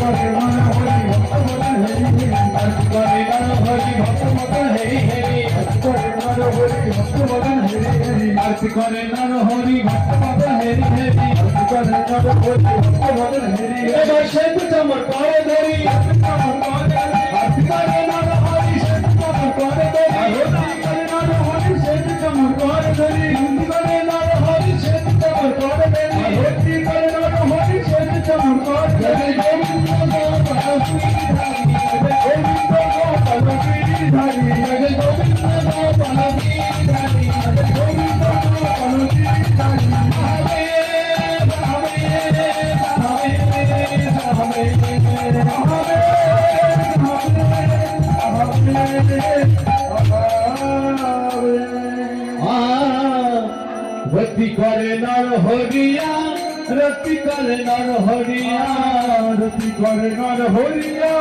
করে নর হরি ভক্ত মদন হেরি হেরি আরতি করে নর হরি ভক্ত মদন হেরি হেরি আরতি করে নর হরি ভক্ত মদন হেরি হেরি আরতি করে নর হরি ভক্ত মদন হেরি হেরি আরতি করে নর হরি ভক্ত মদন হেরি হেরি এবার সেতু চামর করে ধরি আরতি করে নর হরি সেতু চামর করে ধরি আরতি করে নর হরি সেতু চামর করে ধরি আরতি করে নর হরি সেতু চামর করে ধরি আরতি করে নর হরি সেতু চামর করে ধরি গোবিন্দ গোপালগিরি ধারি জয় গোবিন্দ গোপালগিরি ধারি জয় গোবিন্দ গোপালগিরি ধারি ভাবে ভাবে ভাবে রতি করে নর হরিয়া রতি করে নর হরিয়া রতি করে নর হরিয়া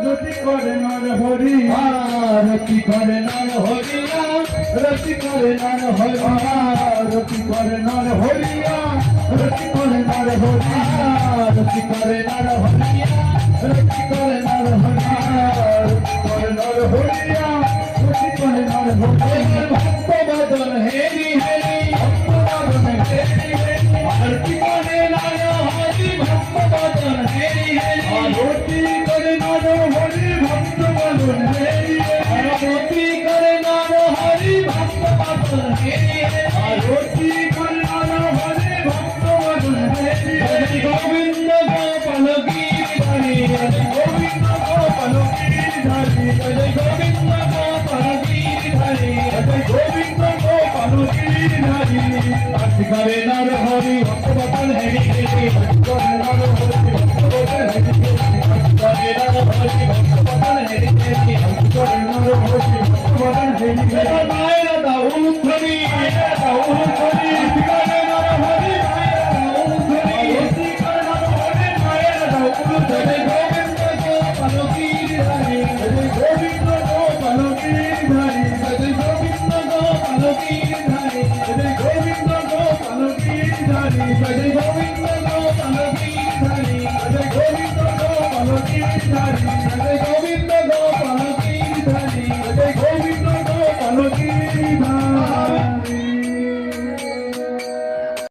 রতি করে নর হরিয়া রতি করে নর হরিয়া রতি করে নর হরিয়া রতি করে নর হরিয়া রতি করে নর হরিয়া রতি করে নর হরিয়া রতি করে নর হরিয়া রতি করে নর হরিয়া রতি করে নর হরিয়া ভক্ত বদন হেরি হেরি ভক্ত বদন হেরি হেরি আরতি করে নর হরি ভক্ত বদন হেরি হেরি আরতি করে নর হরি ভক্ত বদন হেরি হেরি আরতি করে নর হরি ভক্ত বদন হেরি হেরি আরতি করে নর হরি ভক্ত বদন হেরি হেরি গোবিন্দ গোপালগিরি ধারি গোবিন্দ গোপালগিরি ধারি জয় গোবিন্দ গোপালগিরি ধারি জয় গোবিন্দ গোপালগিরি ধারি আরতি করে নর হরি ভক্ত বদন হেরি হেরি আরতি করে নর হরি ভক্ত বদন হেরি হেরি আরতি করে নর হরি ভক্ত বদন হেরি হেরি আরতি করে নর হরি ভক্ত বদন হেরি হেরি মায়েরা দাও ধ্বনি মায়েরা দাও ধ্বনি আরতি করে নর হরি মায়েরা দাও ধ্বনি আরতি করে নর হরি মায়েরা দাও ধ্বনি গোবিন্দ গোপালগিরি ধারি জয় গোবিন্দ গোপালগিরি ধারি জয় গোবিন্দ গোপালগিরি ধারি জয় গোবিন্দ গোপালগিরি ধারি জয় গোবিন্দ গোপালগিরি ধারি জয় গোবিন্দ গোপালগিরি ধারি জয়